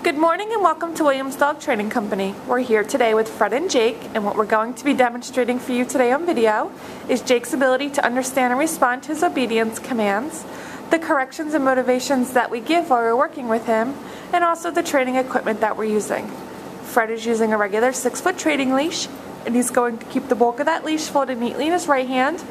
Good morning and welcome to Williams Dog Training Company. We're here today with Fred and Jake, and what we're going to be demonstrating for you today on video is Jake's ability to understand and respond to his obedience commands, the corrections and motivations that we give while we're working with him, and also the training equipment that we're using. Fred is using a regular 6-foot training leash, and he's going to keep the bulk of that leash folded neatly in his right hand,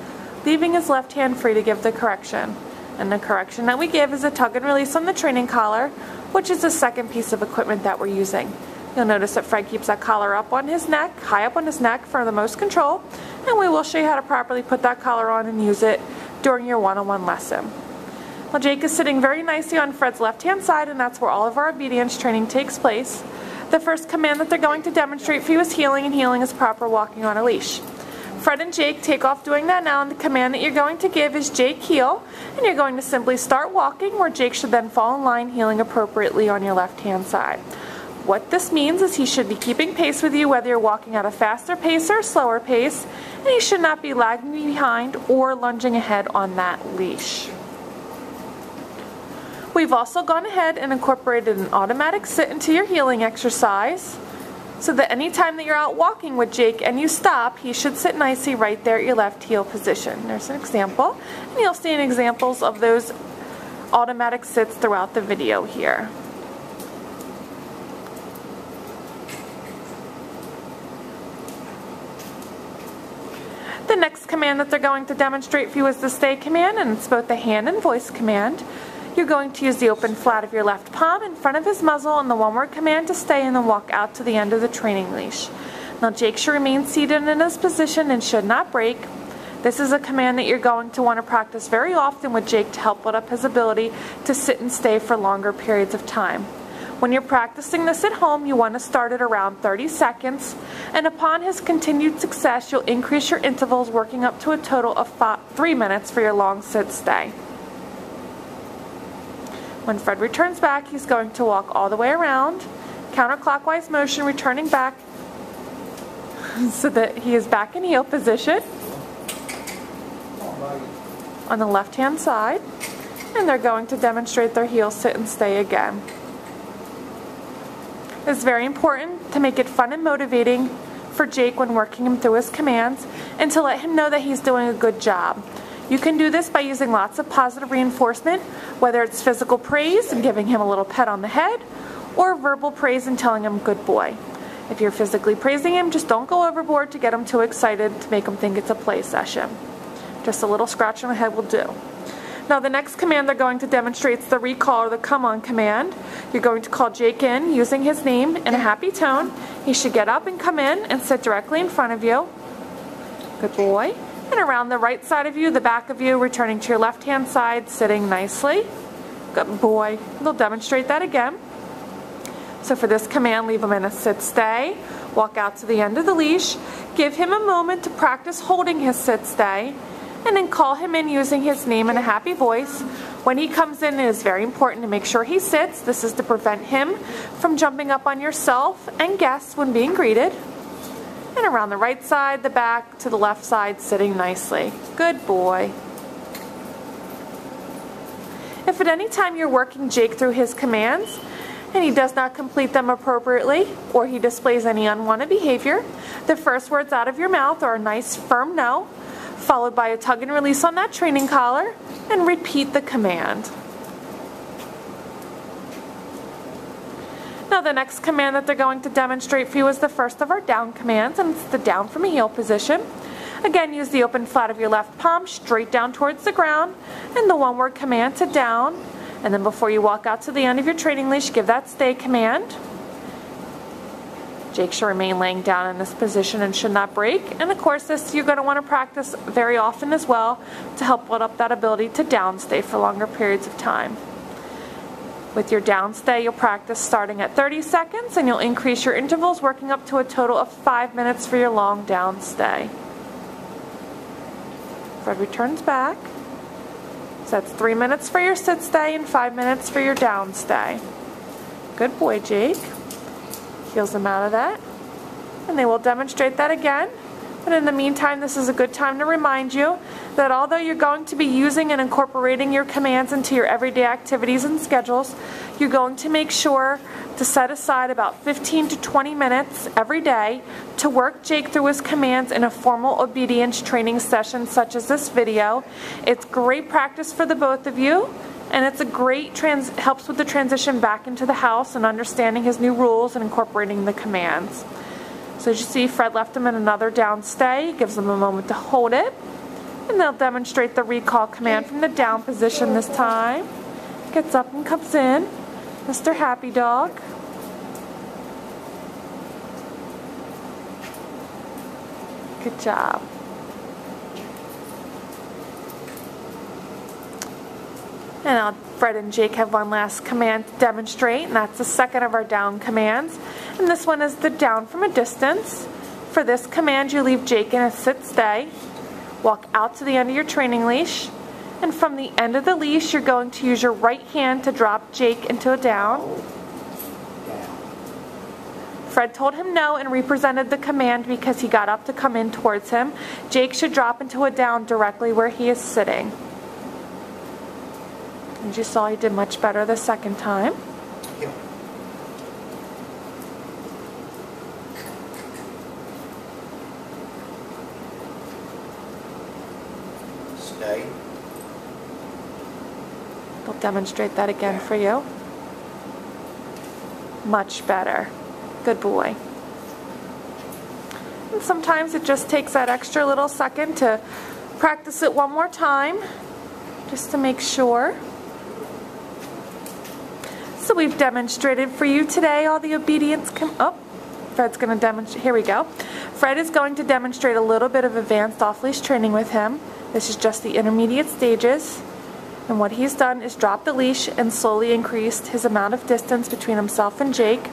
leaving his left hand free to give the correction. And the correction that we give is a tug and release on the training collar, which is the second piece of equipment that we're using. You'll notice that Fred keeps that collar up on his neck, high up on his neck for the most control, and we will show you how to properly put that collar on and use it during your one-on-one lesson. Well, Jake is sitting very nicely on Fred's left-hand side, and that's where all of our obedience training takes place. The first command that they're going to demonstrate for you is heeling, and heeling is proper walking on a leash. Fred and Jake take off doing that now, and the command that you're going to give is Jake heel, and you're going to simply start walking where Jake should then fall in line, heeling appropriately on your left hand side. What this means is he should be keeping pace with you whether you're walking at a faster pace or a slower pace, and he should not be lagging behind or lunging ahead on that leash. We've also gone ahead and incorporated an automatic sit into your heeling exercise, so that anytime that you're out walking with Jake and you stop, he should sit nicely right there at your left heel position. There's an example, and you'll see examples of those automatic sits throughout the video here. The next command that they're going to demonstrate for you is the stay command, and it's both a hand and voice command. You're going to use the open flat of your left palm in front of his muzzle and the one-word command to stay, and then walk out to the end of the training leash. Now Jake should remain seated in his position and should not break. This is a command that you're going to want to practice very often with Jake to help build up his ability to sit and stay for longer periods of time. When you're practicing this at home, you want to start at around 30 seconds, and upon his continued success, you'll increase your intervals, working up to a total of 3 minutes for your long sit stay. When Fred returns back, he's going to walk all the way around, counterclockwise motion, returning back so that he is back in heel position on the left-hand side, and they're going to demonstrate their heel sit and stay again. It's very important to make it fun and motivating for Jake when working him through his commands, and to let him know that he's doing a good job. You can do this by using lots of positive reinforcement, whether it's physical praise and giving him a little pet on the head, or verbal praise and telling him good boy. If you're physically praising him, just don't go overboard to get him too excited to make him think it's a play session. Just a little scratch on the head will do. Now the next command they're going to demonstrate is the recall or the come on command. You're going to call Jake in using his name in a happy tone. He should get up and come in and sit directly in front of you. Good boy. And around the right side of you, the back of you, returning to your left hand side, sitting nicely. Good boy. They'll demonstrate that again. So for this command, leave him in a sit stay, walk out to the end of the leash, give him a moment to practice holding his sit stay, and then call him in using his name in a happy voice. When he comes in, it is very important to make sure he sits. This is to prevent him from jumping up on yourself and guests when being greeted. And around the right side, the back, to the left side, sitting nicely. Good boy. If at any time you're working Jake through his commands and he does not complete them appropriately, or he displays any unwanted behavior, the first words out of your mouth are a nice firm no, followed by a tug and release on that training collar, and repeat the command. Now the next command that they're going to demonstrate for you is the first of our down commands, and it's the down from a heel position. Again, use the open flat of your left palm straight down towards the ground, and the one-word command to down. And then before you walk out to the end of your training leash, give that stay command. Jake should remain laying down in this position and should not break. And of course, this you're going to want to practice very often as well to help build up that ability to down stay for longer periods of time. With your down stay, you'll practice starting at 30 seconds, and you'll increase your intervals, working up to a total of 5 minutes for your long down stay. Fred returns back. So that's 3 minutes for your sit stay and 5 minutes for your down stay. Good boy, Jake. Heels him out of that. And they will demonstrate that again. But in the meantime, this is a good time to remind you that although you're going to be using and incorporating your commands into your everyday activities and schedules, you're going to make sure to set aside about 15 to 20 minutes every day to work Jake through his commands in a formal obedience training session such as this video. It's great practice for the both of you, and it's a great helps with the transition back into the house and understanding his new rules and incorporating the commands. So as you see, Fred left him in another down stay, gives him a moment to hold it, and they'll demonstrate the recall command from the down position this time. Gets up and comes in, Mr. Happy Dog. Good job. And now Fred and Jake have one last command to demonstrate, and that's the second of our down commands. And this one is the down from a distance. For this command, you leave Jake in a sit-stay. Walk out to the end of your training leash. And from the end of the leash, you're going to use your right hand to drop Jake into a down. Fred told him no and represented the command because he got up to come in towards him. Jake should drop into a down directly where he is sitting. And you saw he did much better the second time. Stay. We'll demonstrate that again for you. Much better. Good boy. And sometimes it just takes that extra little second to practice it one more time, just to make sure. So we've demonstrated for you today all the obedience. Fred's going to demonstrate. Here we go. Fred is going to demonstrate a little bit of advanced off-leash training with him. This is just the intermediate stages. And what he's done is drop the leash and slowly increased his amount of distance between himself and Jake.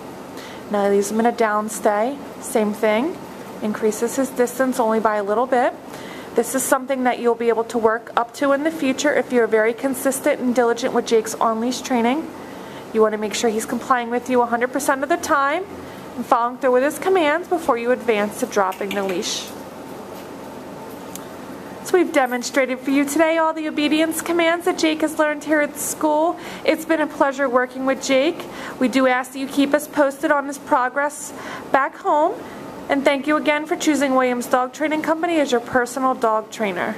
Now he leaves him in a down stay. Same thing. Increases his distance only by a little bit. This is something that you'll be able to work up to in the future if you're very consistent and diligent with Jake's on-leash training. You want to make sure he's complying with you 100% of the time and following through with his commands before you advance to dropping the leash. So we've demonstrated for you today all the obedience commands that Jake has learned here at school. It's been a pleasure working with Jake. We do ask that you keep us posted on his progress back home. And thank you again for choosing Williams Dog Training Company as your personal dog trainer.